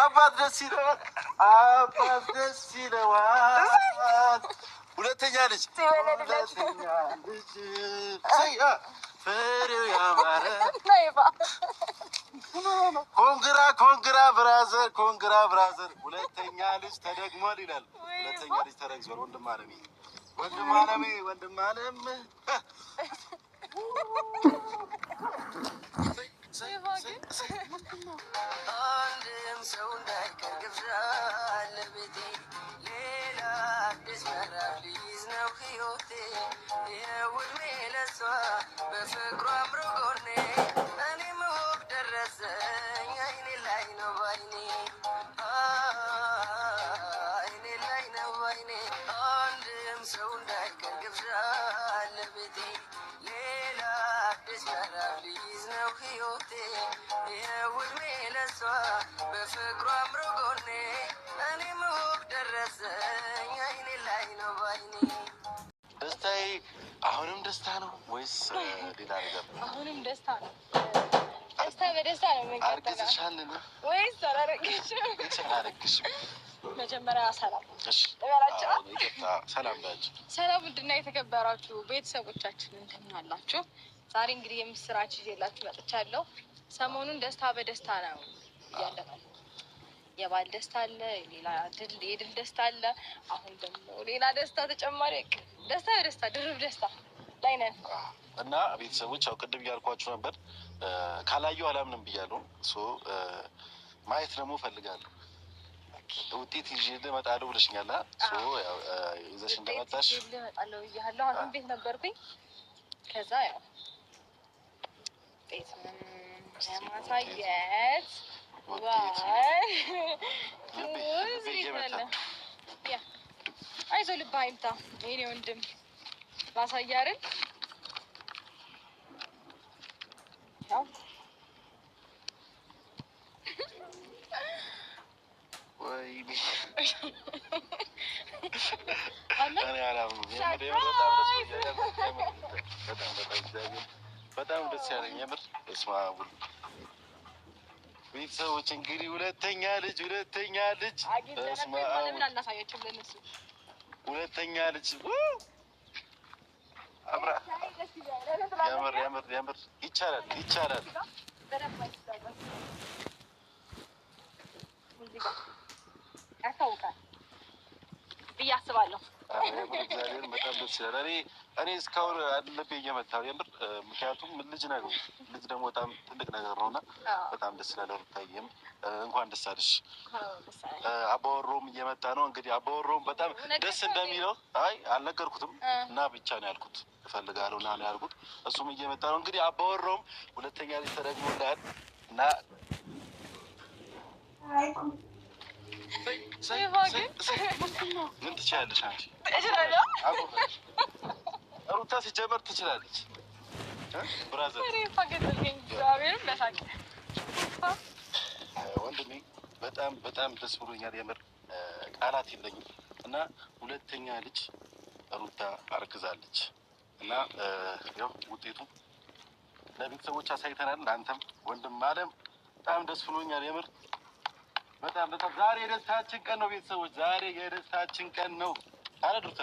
አባት ደስ ይለዋል። አባት ደስ ይለዋል። ሁለተኛ ልጅ ፍሬው ያማረ ኮንግራ ብራዘር ኮንግራ ብራዘር። ሁለተኛ ልጅ ተደግሟል ይላል። ሁለተኛ ልጅ ተረግዟል። ወንድም አለሜ አንድም ሰው እንዳይቀር ግብዣ ለቤቴ ሌላ አዲስ ምዕራፍ ሊይዝ ነው ሕይወቴ የውድሜ ለሷ በፍቅሯ አምሮ ጎኔ እኔም ወግ ደረሰኝ አይኔ ላይ ነው ባይኔ አይኔ ላይ ነው ባይኔ አንድም ሰው እንዳይቀር ግብዣ ለቤቴ ሌላ አዲስ ምዕራፍ ሊይዝ ነው ሕይወቴ የውድሜ ለሷ በፍቅሯ አምሮ ጎኔ እኔም ወግ ደረሰኝ አይኔ ላይ ነው ባይኔ። ደስታዬ አሁንም ደስታ ነው ወይስ ሌላ ነገር? አሁንም ደስታ ነው። ደስታ በደስታ ነው የምንቀጥለው። አርግዝሻልን ወይስ አላረግሽም? አላረግሽም። መጀመሪያ ሰላም ሰላም ባችሁ። ሰላም ውድና የተከበራችሁ ቤተሰቦቻችን እንደምን አላችሁ? ዛሬ እንግዲህ የምስራች ይዤላችሁ መጥቻለሁ። ሰሞኑን ደስታ በደስታ ነው እያለ ነው። የባል ደስታ አለ፣ ሌላ የድል ደስታ አለ። አሁን ደግሞ ሌላ ደስታ ተጨማሪ ደስታ በደስታ ድርብ ደስታ ላይ ነን እና ቤተሰቦች ያው ቅድም እያልኳችሁ ነበር ካላየሁ አላምንም ብያለሁ። ማየት ደግሞ እፈልጋለሁ። ውጤት ይዤ እመጣለሁ ብለሽኛል። ያው ይዘሽ እንደመጣሽ እመጣለሁ ብያለሁ። አሁን ቤት ነበርኩኝ። ከዛ ያው ቤት ለማሳየት አይዞህ ልብህ አይምታ የእኔ ወንድም ላሳይህ አይደል? በጣም ደስ ያለኝ የምር እስማ ቤተሰቦች እንግዲህ ሁለተኛ ልጅ ሁለተኛ ልጅ አብራ ያምር ይቻላል ብዬ አስባለሁ። በጣም ደስ ይላል። እኔ እስካሁን ልቤ እየመታ የምር ምክንያቱም ልጅ ደግሞ በጣም ትልቅ ነገር ነው እና በጣም ደስ ይላል። ሩታዬም እንኳን ደስ አለሽ። አባወራውም እየመጣ ነው እንግዲህ አባወራውም በጣም ደስ እንደሚለው አልነገርኩትም እና ብቻ ነው ያልኩት እፈልጋለሁ እና ነው ያልኩት። እሱም እየመጣ ነው እንግዲህ አባወራውም ሁለተኛ ልጅ ተደግሞልሃል እና ምን ትችላለሽ አንቺ? ሩታ ሲጀመር ትችላለች። ብራዘር ወንድሜ በጣም ደስ ብሎኛል። የምር ቃላት የለኝም እና ሁለተኛ ልጅ ሩታ አርግዛለች እና ያው ውጤቱ ለቤተሰቦች አሳይተናል። ለአንተም ወንድም አለም በጣም ደስ ብሎኛል። የምር በጣም ዛሬ የደስታችን ቀን ነው ቤተሰቦች፣ ዛሬ የደስታችን ቀን ነው አለ ሩታ።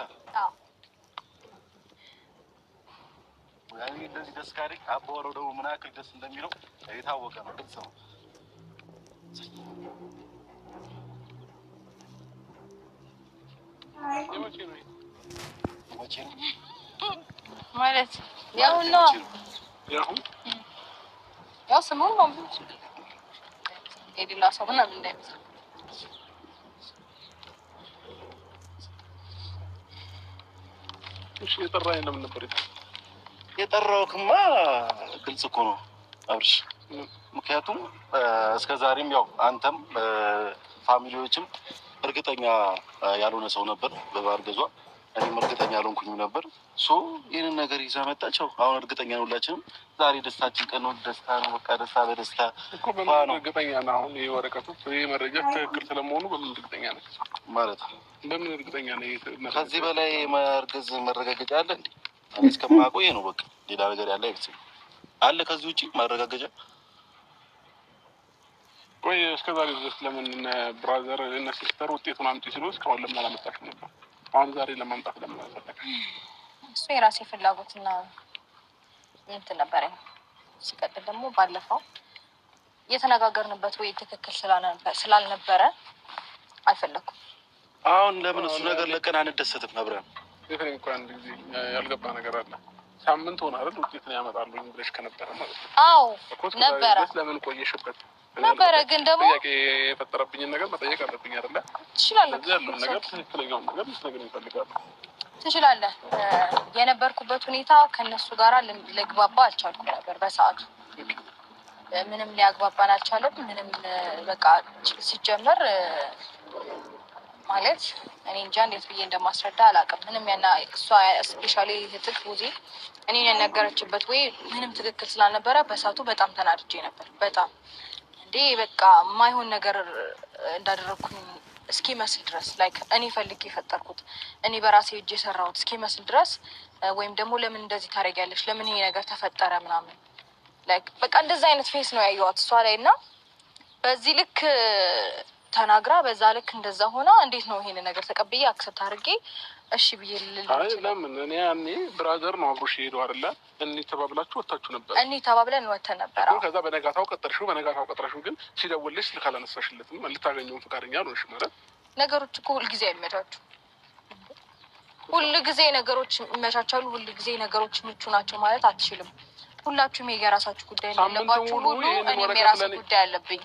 እንደዚህ ደስ ካለኝ አባወራው ደግሞ ምን ያክል ደስ እንደሚለው የታወቀ ነው፣ ግልጽ ነው። መቼ ነው ማለት ያው ነው ያው ስሙ ነው የሌላ ሰው ምናምን እንዳይመስል የጠራኸኝ ለምን ነበር? የጠራሁህማ ግልጽ እኮ ነው አብርሽ። ምክንያቱም እስከ ዛሬም ያው አንተም ፋሚሊዎችም እርግጠኛ ያልሆነ ሰው ነበር በማርገዟ፣ እኔም እርግጠኛ ያልሆንኩኝም ነበር። ይህንን ነገር ይዛ መጣቸው። አሁን እርግጠኛ ነው ሁላችንም። ዛሬ ደስታችን ቀን ነው፣ ደስታ ነው። በቃ ደስታ በደስታ እኮ በምን እርግጠኛ ነው? አሁን ይሄ ወረቀቱ ይሄ መረጃ ትክክል ስለመሆኑ በምን እርግጠኛ ነው ማለት ነው? በምን እርግጠኛ ነው? ከዚህ በላይ ማርገዝ መረጋገጫ አለ እንዴ? እኔ እስከማውቀው ይሄ ነው በቃ። ሌላ ነገር ያለ አይመስልም አለ ከዚህ ውጪ ማረጋገጫ? ቆይ እስከዛሬ ድረስ ለምን ብራዘር እና ሲስተር ውጤቱን አምጪ ሲሉ እስካሁን ለምን አላመጣሽም ነበር? አሁን ዛሬ ለማምጣት ለምን አልፈለግሽ? እሱ የራሴ ፍላጎትና እንትን ነበረኝ። ሲቀጥል ደግሞ ባለፈው የተነጋገርንበት ወይ ትክክል ስላልነበረ አልፈለኩም። አሁን ለምን እሱ ነገር ለቀን አንደሰትም? ነብረን ይሄን እንኳን ጊዜ ያልገባ ነገር አለ። ሳምንት ሆነ አይደል ውጤት ነው ያመጣሉ ብለሽ ከነበረ ማለት ነው። አዎ ነበረ። ለምን ቆየሽበት? ነበረ ግን ደግሞ ጥያቄ የፈጠረብኝን ነገር መጠየቅ አለብኝ አይደለ? ትችላለህ። ያለውን ነገር ትክክለኛውን ነገር ልትነግረኝ እፈልጋለሁ። ትችላለህ። የነበርኩበት ሁኔታ ከነሱ ጋራ ልግባባ አልቻልኩም ነበር በሰዓቱ። ምንም ሊያግባባን አልቻለም። ምንም በቃ ሲጀመር ማለት እኔ እንጃ እንዴት ብዬ እንደማስረዳ አላውቅም። ምንም ያና እሷ ስፔሻሊ እህትህ ቡዜ እኔ የነገረችበት ወይ ምንም ትክክል ስላልነበረ በሰዓቱ በጣም ተናድጄ ነበር። በጣም እንዴ በቃ የማይሆን ነገር እንዳደረግኩኝ እስኪ መስል ድረስ ላይክ እኔ ፈልጌ የፈጠርኩት እኔ በራሴ እጅ የሰራሁት እስኪ መስል ድረስ ወይም ደግሞ ለምን እንደዚህ ታደርጊያለሽ፣ ለምን ይሄ ነገር ተፈጠረ ምናምን ላይክ በቃ እንደዛ አይነት ፌስ ነው ያየኋት እሷ ላይ እና በዚህ ልክ ተናግራ በዛ ልክ እንደዛ ሆና እንዴት ነው ይሄን ነገር ተቀብዬ አክሰፕት አድርጌ እሺ ብዬ አይ ለምን እኔ ያኔ ብራዘር ነው አብሮሽ ሄዶ አይደለ እኔ ተባብላችሁ ወጣችሁ ነበር። እኔ ተባብለን ወተን ነበር። ከዛ በነጋታው ቀጠርሽው ግን ሲደውልሽ ስልክ አላነሳሽለትም። ልታገኘው ፈቃደኛ አልሆንሽ ማለት ነገሮች እኮ ሁልጊዜ አይመቻቹ። ሁልጊዜ ነገሮች ይመቻቻሉ፣ ሁልጊዜ ነገሮች ምቹ ናቸው ማለት አትችልም። ሁላችሁም የራሳችሁ ጉዳይ ነው ያለባችሁ። ሁሉ እኔም የራሴ ጉዳይ አለብኝ።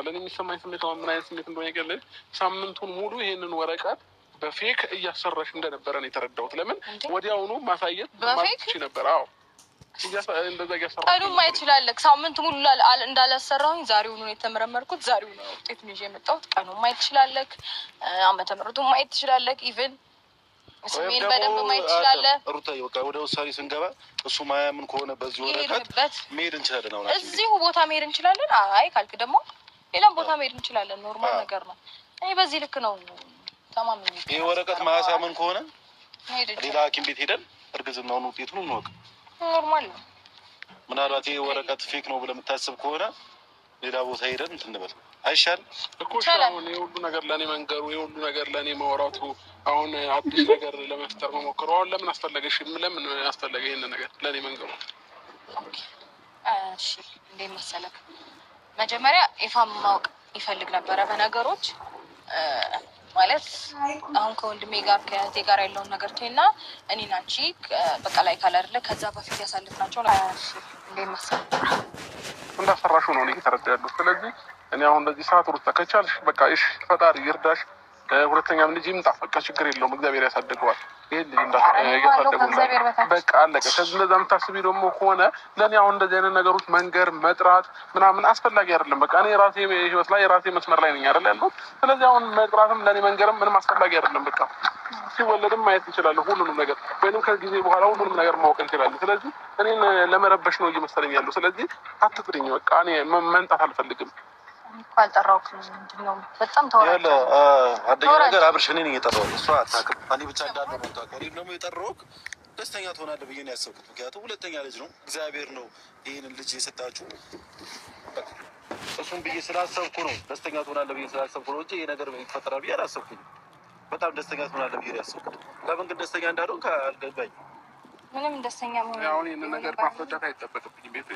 ለኔ የሚሰማኝ ስሜት ምን አይነት ስሜት እንደሆነ ይገለጽ። ሳምንቱን ሙሉ ይሄንን ወረቀት በፌክ እያሰራሽ እንደነበረ ነው የተረዳሁት። ለምን ወዲያውኑ ማሳየት ማጥቺ ነበር? አዎ እንደዛ እያሰራሽ ቀኑን ማየት ይችላል። ሳምንት ሙሉ እንዳላሰራሁኝ ዛሬውኑ ነው የተመረመርኩት። ዛሬውኑ ነው ውጤቱን ይዤ የመጣሁት። ቀኑን ማየት ይችላል። ዓመተ ምሕረቱን ማየት ይችላል። ኢቭን ስሜን በደንብ ማየት ትችላለህ። ሩታዬ በቃ ወደ ውሳኔ ስንገባ እሱ ማያምን ከሆነ በዚህ ወረቀት መሄድ እንችላለን። አሁን እዚሁ ቦታ መሄድ እንችላለን። አይ ካልክ ደግሞ ሌላም ቦታ መሄድ እንችላለን። ኖርማል ነገር ነው። እኔ በዚህ ልክ ነው ተማም ነኝ። ይሄ ወረቀት ማያሳምን ከሆነ ሌላ ሐኪም ቤት ሄደን እርግዝናውን ውጤቱን እንወቅ። ኖርማል ነው። ምናልባት ይሄ ወረቀት ፌክ ነው ብለህ የምታስብ ከሆነ ሌላ ቦታ ሄደን እንትን እንበል አይሻልም እኮ? አሁን የሁሉ ነገር ለእኔ መንገሩ የሁሉ ነገር ለእኔ ማውራቱ አሁን አዲስ ነገር ለመፍጠር መሞከሩ አሁን ለምን አስፈለገሽ? ለምን አስፈለገ ይሄን ነገር ለእኔ መንገሩ? እሺ እንዴት መሰለህ፣ መጀመሪያ ኢፋም ማወቅ ይፈልግ ነበረ በነገሮች ማለት አሁን ከወንድሜ ጋር ከእህቴ ጋር ያለውን ነገር ተይና እኔና አንቺ በቃ ላይ ካለ አይደለ ከዛ በፊት ያሳልፍናቸው ነው። እሺ እንዴት መሰለህ እንዳሰራሽው ነው እየተረዳ ያለው። ስለዚህ እኔ አሁን በዚህ ሰዓት ሩታ ከቻልሽ በቃ እሺ ፈጣሪ ይርዳሽ። ሁለተኛም ልጅ ይምጣ በቃ ችግር የለውም እግዚአብሔር ያሳድገዋል። ይሄ ልጅ እንዳያሳድገው በቃ አለቀ። ከዚህ እንደዛ የምታስቢ ደግሞ ከሆነ ለእኔ አሁን እንደዚህ አይነት ነገሮች መንገር መጥራት ምናምን አስፈላጊ አይደለም። በቃ እኔ ራሴ ህይወት ላይ የራሴ መስመር ላይ ነኝ አይደል ያለው። ስለዚህ አሁን መጥራትም ለእኔ መንገርም ምንም አስፈላጊ አይደለም። በቃ ሲወለድም ማየት እንችላለን ሁሉንም ነገር፣ ወይንም ከጊዜ በኋላ ሁሉንም ነገር ማወቅ እንችላለን። ስለዚህ እኔን ለመረበሽ ነው እየመሰለኝ ያለው። ስለዚህ አትጥሪኝ በቃ እኔ መምጣት አልፈልግም። አልጠራሁትም። ምንድነው በጣም ተወራጨ። አንደኛ ነገር አብርሽ እኔ ነኝ የጠራሁት፣ እሷ አታውቅም። እኔ ብቻ እንዳለ ነው ታውቀው። እኔ ደግሞ የጠራሁት ደስተኛ ትሆናለህ ብዬ ነው ያሰብኩት። ምክንያቱም ሁለተኛ ልጅ ነው፣ እግዚአብሔር ነው ይሄንን ልጅ የሰጣችሁ። እሱን ብዬ ስላሰብኩ ነው ደስተኛ ትሆናለህ ብዬ ስላሰብኩ ነው እንጂ ይሄ ነገር ይፈጠራል ብዬ አላሰብኩኝ። በጣም ደስተኛ ትሆናለህ ብዬ ነው ያሰብኩት። ለምን ግን ደስተኛ እንዳልሆንክ አልገባኝም። ምንም ደስተኛ መሆን አሁን ይሄንን ነገር ማስረዳት አይጠበቅብኝም። ቤት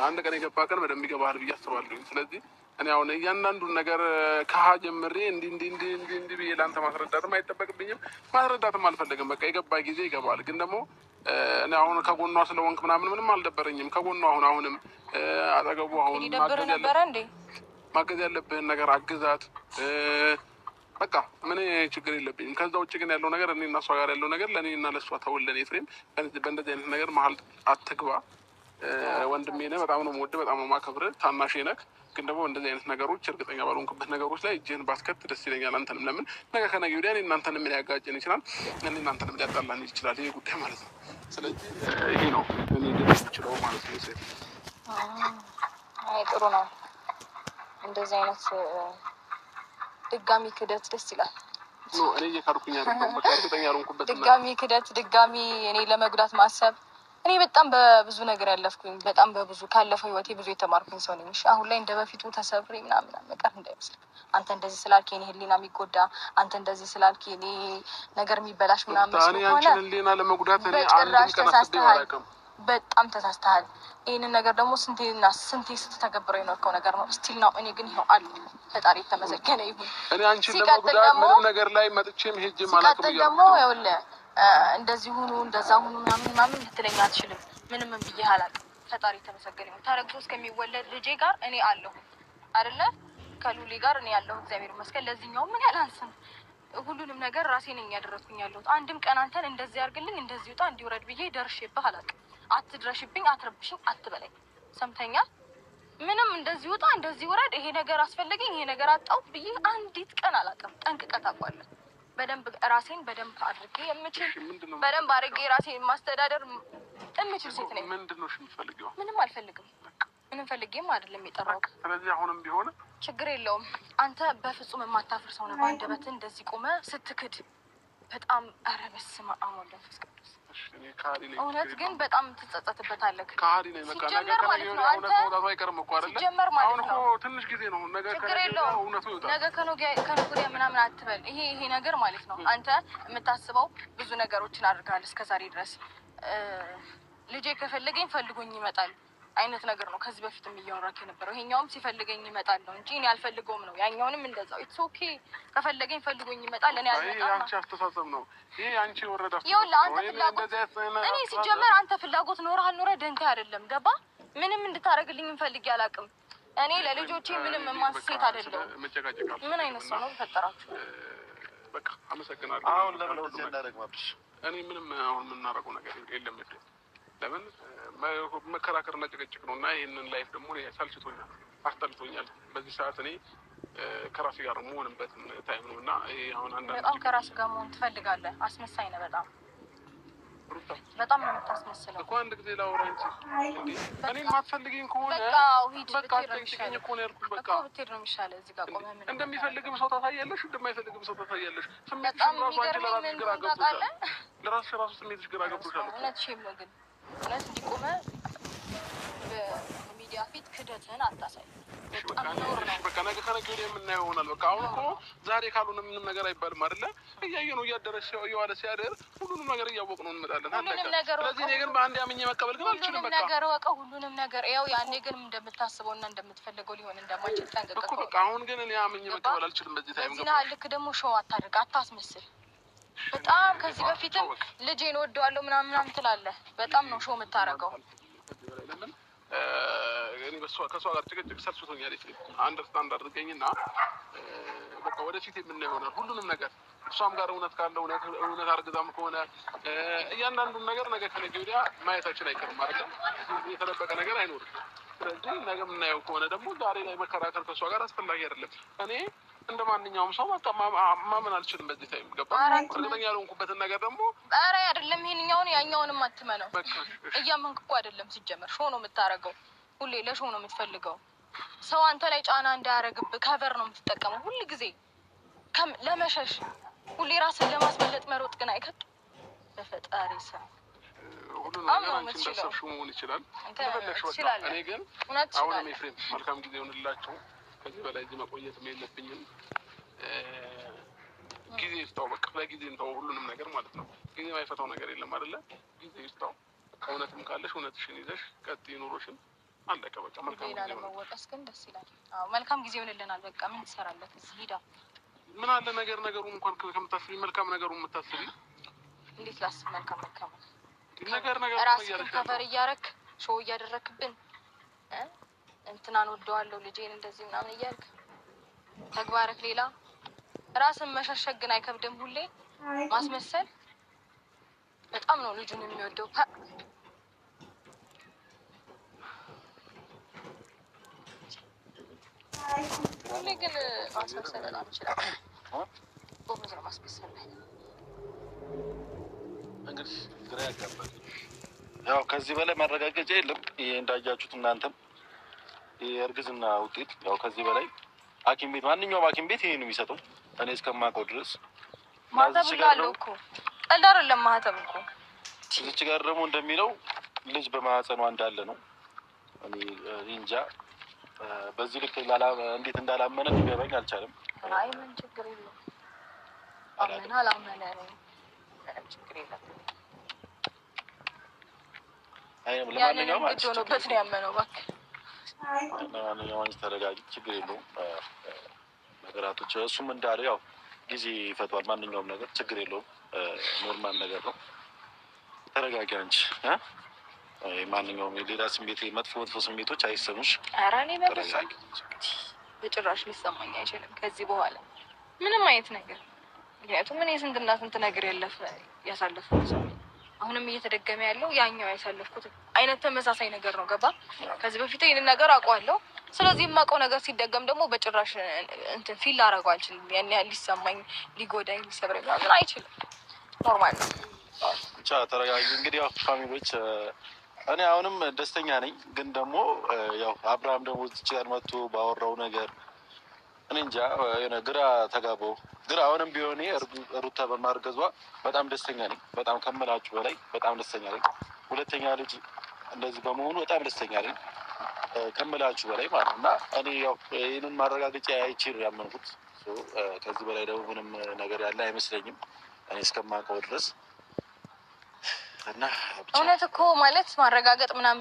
አንድ ቀን የገባ ቀን በደንብ ይገባሃል ብዬ አስባለሁ። ስለዚህ እኔ አሁን እያንዳንዱን ነገር ከሀ ጀምሬ እንዲህ ብዬ ለአንተ ማስረዳትም አይጠበቅብኝም፣ ማስረዳትም አልፈልግም። በቃ የገባ ጊዜ ይገባል። ግን ደግሞ እኔ አሁን ከጎኗ ስለሆንክ ምንም አልደበረኝም። ከጎኗ አሁንም አጠገቡ አሁን ማገዝ ያለብህን ነገር አግዛት። በቃ ምን ችግር የለብኝም። ከዛ ውጭ ግን ያለው ነገር እኔ እና እሷ ጋር ያለው ነገር ለእኔ እና ለእሷ ተውለን። ኤፍሬም በእንደዚህ አይነት ነገር መሀል አትግባ። ወንድሜ ነህ፣ በጣም ነው የምወድህ፣ በጣም ነው የማከብርህ፣ ታናሼ ነህ። ግን ደግሞ እንደዚህ አይነት ነገሮች እርግጠኛ ባልሆንክበት ነገሮች ላይ እጅህን ባስከት ደስ ይለኛል። አንተንም ለምን ነገ ከነገ ወዲያ እናንተንም ሊያጋጨን ይችላል፣ እናንተንም ሊያጣላን ይችላል ይሄ ጉዳይ ማለት ነው። ስለዚህ ይሄ ነው እኔ የምችለው ማለት ነው። ሴት አይ ጥሩ ነው። እንደዚህ አይነት ድጋሚ ክደት ደስ ይላል። እኔ እየካድኩኝ አይደለም፣ በቃ እርግጠኛ ያልሆንኩበት ድጋሚ ክደት፣ ድጋሚ እኔ ለመጉዳት ማሰብ እኔ በጣም በብዙ ነገር ያለፍኩኝ በጣም በብዙ ካለፈው ህይወቴ ብዙ የተማርኩኝ ሰው ነኝ። እሺ አሁን ላይ እንደ በፊቱ ተሰብሬ ምናምን መቀር እንዳይመስል። አንተ እንደዚህ ስላልክ የኔ ህሊና የሚጎዳ አንተ እንደዚህ ስላልክ የኔ ነገር የሚበላሽ ምናምን ከሆነ በጭራሽ ተሳስተሃል። በጣም ተሳስተሃል። ይህንን ነገር ደግሞ ስንቴና ስንቴ ስትተገብረው የኖርከው ነገር ነው። ስቲል ነው። እኔ ግን ይኸው አለ። ፈጣሪ የተመሰገነ ይሁን። እኔ አንቺን ለመጉዳት ምንም ነገር ላይ መጥቼም ሄጄም አላውቅም። ሲቀጥል ደግሞ ይኸውልህ እንደዚህ ሁኑ እንደዛ ሁኑ ምናምን ልትለኝ አትችልም። ምንም ብዬ አላውቅም። ፈጣሪ የተመሰገነ ይሁን። ተረግዞ እስከሚወለድ ልጄ ጋር እኔ አለሁ አይደለ? ከሉሊ ጋር እኔ አለሁ። እግዚአብሔር ይመስገን። ለዚህኛው ምን ያላንስም ሁሉንም ነገር ራሴ ነኝ ያደረኩኝ ያለሁት። አንድም ቀን አንተን እንደዚህ አድርግልኝ እንደዚህ ውጣ እንዲውረድ ብዬ ደርሼብህ አላውቅም። አትድረሽብኝ፣ አትረብሽኝ፣ አትበለኝ። ሰምተኛል? ምንም እንደዚህ ውጣ እንደዚህ ውረድ፣ ይሄ ነገር አስፈለገኝ፣ ይሄ ነገር አጣው ብዬ አንዲት ቀን አላውቅም። ጠንቅቀህ ታውቃለህ። በደንብ ራሴን በደንብ አድርጌ የምችል በደንብ አድርጌ ራሴን ማስተዳደር የምችል ሴት ነኝ። ምንድነው የምትፈልጊው? ምንም አልፈልግም። ምንም ፈልጌም አይደለም የጠራሁት። ስለዚህ አሁንም ቢሆን ችግር የለውም። አንተ በፍጹም የማታፍር ሰው ነው። በአንደበት እንደዚህ ቆመ ስትክድ በጣም ኧረ በስመ አብ ወወልድ ወመንፈስ ቅዱስ። እውነት ግን በጣም ትጸጸትበታለህ። ከሀዲ ነኝ በቃ ሲጀመር ማለት ነው። አንተ ሲጀመር ማለት ነው ትንሽ ጊዜ ነው ችግር የለውም። ነገ ከነገ ወዲያ ምናምን አትበል። ይሄ ነገር ማለት ነው አንተ የምታስበው ብዙ ነገሮችን አድርገሃል እስከዛሬ ድረስ። ልጄ ከፈለገኝ ፈልጎኝ ይመጣል አይነት ነገር ነው ከዚህ በፊትም እያወራክ የነበረው። ይሄኛውም ሲፈልገኝ ይመጣል ነው እንጂ እኔ አልፈልገውም ነው። ያኛውንም እንደዛው ኢትስ ኦኬ። ከፈለገኝ ፈልጎኝ ይመጣል። እኔ አልመጣም። ይሄ አንቺ አስተሳሰብ ነው። ይሄ አንቺ ወረዳ እኔ ሲጀመር አንተ ፍላጎት ኖርህ አልኖረህ ደንታ አይደለም። ገባ? ምንም እንድታረግልኝ እንፈልግ ያላቅም። እኔ ለልጆቼ ምንም የማስሴት አይደለም። ምን አይነት ሰው ነው ፈጠራችሁ? በቃ አመሰግናለሁ። አሁን ለምን ወደ እናደርግ ማብሽ እኔ ምንም አሁን የምናደርገው ነገር የለም። ለምን መከራከርና ጭቅጭቅ ነው እና ይህንን ላይፍ ደግሞ ሰልችቶኛል፣ አስጠልቶኛል። በዚህ ሰዓት እኔ ከራሴ ጋር መሆንበት ታይም ነው እና አሁን አንዳንድ በጣም ከራስ ጋር መሆን ትፈልጋለህ። አስመሳይ ነህ በጣም በጣም ነው የምታስመስለው እኮ። አንድ ጊዜ ላውራ እንጂ እኔ የማትፈልጊኝ ከሆነ በቃ ትጠይቂኝ እኮ ነው ያልኩሽ። በቃ ብትሄድ ነው የሚሻለው። እዚህ ጋር ቆመህ ምን እንደሚፈልግም ሰው ታሳያለሽ፣ እንደማይፈልግም ሰው ታሳያለሽ። በጣም የሚገርመኝ ምን ታውቃለህ? ለራስሽ ራሱ ስሜትሽ ግራ ገብቶሻል። እውነትሽን ነው ግን እውነት እንዲቆመ በሚዲያ ፊት ክደትህን አታሳይ። በቃ ነገ ከነገ ወዲያ የምናየው ይሆናል። በቃ አሁን እኮ ዛሬ ካልሆነ ምንም ነገር አይባልም አይደለ? እያየ ነው እያደረሽ እየዋለ ሲያደር ሁሉንም ነገር እያወቅ ነው እንመጣለን። ስለዚህ እኔ ግን በአንድ ያምኜ መቀበል ግን አልችልም። በቃ ነገር ወቀው ሁሉንም ነገር ያው ያኔ ግን እንደምታስበው እና እንደምትፈልገው ሊሆን እንደማይችል ጠንቅቀህ እኮ በቃ አሁን ግን እኔ አምኜ መቀበል አልችልም። በዚህ ታይም ገባ? ልክ ደግሞ ሾው አታድርግ፣ አታስመስል። በጣም ከዚህ በፊትም ልጄን ወደዋለሁ ምናምን ትላለህ። በጣም ነው ሾው የምታረገው። እኔ ከሷ ጋር ጭቅጭቅ ሰልችቶኛል። አንደርስታንድ አድርገኝና በቃ ወደፊት የምናየው ይሆናል ሁሉንም ነገር። እሷም ጋር እውነት ካለ እውነት አርግዛም ከሆነ እያንዳንዱን ነገር ነገ ከነገ ወዲያ ማየታችን አይቀርም አይደለ? የተደበቀ ነገር አይኖርም። ስለዚህ ነገ የምናየው ከሆነ ደግሞ ዛሬ ላይ መከራከር ከሷ ጋር አስፈላጊ አይደለም። እኔ እንደ ማንኛውም ሰው በቃ ማመን አልችልም በዚህ ታይም። ገባ? እርግጠኛ ያልሆንኩበትን ነገር ደግሞ ኧረ አይደለም ይሄንኛውን ያኛውንም አትመነው። እያመንክ እኮ አይደለም ሲጀመር። ሾው ነው የምታረገው። ሁሌ ለሾው ነው የምትፈልገው። ሰው አንተ ላይ ጫና እንዳያረግብህ ከቨር ነው የምትጠቀመው ሁሉ ጊዜ ለመሸሽ። ሁሌ ራስን ለማስመለጥ መሮጥ ግን አይከብድም? በፈጣሪ ስም ሁሉንም ነገር አንቺ እንዳሰብሽው መሆን ይችላል። እኔ ግን አሁንም ኤፍሬም መልካም ጊዜ ይሆንላቸው። ከዚህ በላይ እዚህ መቆየትም የለብኝም። ጊዜ ይስጣው። በቃ ለጊዜ እንተው ሁሉንም ነገር ማለት ነው። ጊዜ የማይፈታው ነገር የለም አይደለ? ጊዜ ይስጣው። እውነትም ካለሽ እውነትሽን ይዘሽ ቀጥይ ኑሮሽን። አለቀ በቃ። መልካም ጊዜ ነው። ለመወቀስ ግን ደስ ይላል። አዎ መልካም ጊዜ ይሆንልናል። በቃ ምን ትሰራለህ እዚህ? ሂዳ ምን አለ ነገሩን እንኳን ከምታስቢ መልካም ነገሩን የምታስቢ። እንዴት ላስብ? መልካም ነገር ራስህን ከቨር እያረክ ሾው እያደረክብን እንትናን ወደዋለሁ ልጄን እንደዚህ ምናምን እያልክ ተግባርክ ሌላ። ራስን መሸሸግ ግን አይከብድም? ሁሌ ማስመሰል። በጣም ነው ልጁን የሚወደው። ሁሌ ግን ማስመሰል በጣም ይችላል። ጎበዝ ነው ማስመሰል ላይ። እንግዲህ ግራ ያጋባል። ያው ከዚህ በላይ ማረጋገጫ የለም። ይሄ እንዳያችሁት እናንተም የእርግዝና ውጤት ያው ከዚህ በላይ ሐኪም ቤት ማንኛውም ሐኪም ቤት ይሄን ነው የሚሰጠው እኔ እስከማውቀው ድረስ። ማህተብ ይላል እኮ ቀልድ አይደለም። ማህተብ እኮ እዚች ጋር ደግሞ እንደሚለው ልጅ በማህፀኗ እንዳለ ነው። እኔ እንጃ በዚህ ልክ እንዴት እንዳላመነ ሊገባኝ አልቻለም። አይ ምን ችግር የለውም። አመና አላመነ ነው ችግር የለም። አይ ለማንኛውም ግድ ሆኖበት ነው ያመነው። እባክህ ለማንኛውም አንቺ ተረጋጊ፣ ችግር የለውም። ነገራቶች እሱም እንዳለ ያው ጊዜ ይፈቷል። ማንኛውም ነገር ችግር የለውም። ኖርማል ነገር ነው። ተረጋጊ አንቺ። ማንኛውም የሌላ ስሜት መጥፎ ስሜቶች አይሰሙሽ። ኧረ እኔ በጭራሽ ሊሰማኝ አይችልም ከዚህ በኋላ ምንም አይነት ነገር። ምክንያቱም እኔ ስንትና ስንት ነገር ያሳለፍኩት ሰው አሁንም እየተደገመ ያለው ያኛው ያሳለፍኩት አይነት ተመሳሳይ ነገር ነው። ገባ? ከዚህ በፊት ይሄንን ነገር አውቀዋለሁ። ስለዚህ የማውቀው ነገር ሲደገም ደግሞ በጭራሽ እንትን ፊል ላደርገው አልችልም። ያን ያህል ሊሰማኝ፣ ሊጎዳኝ፣ ሊሰብረኝ ምናምን አይችልም። ኖርማል ነው። ብቻ ተረጋጊ። እንግዲህ ያው ፋሚሊዎች እኔ አሁንም ደስተኛ ነኝ፣ ግን ደግሞ ያው አብርሃም ደግሞ እዚህ ጋር መጥቶ ባወራው ነገር እኔ እንጃ የሆነ ግራ ተጋባው። ግን አሁንም ቢሆን ሩታ በማርገዟ በጣም ደስተኛ ነኝ። በጣም ከምላችሁ በላይ በጣም ደስተኛ ነኝ። ሁለተኛ ልጅ እንደዚህ በመሆኑ በጣም ደስተኛ ነኝ ከምላችሁ በላይ ማለት እና እኔ ያው ይህንን ማረጋገጫ አይቼ ነው ያመንኩት። ከዚህ በላይ ደግሞ ምንም ነገር ያለ አይመስለኝም እኔ እስከማውቀው ድረስ እና እውነት እኮ ማለት ማረጋገጥ ምናምን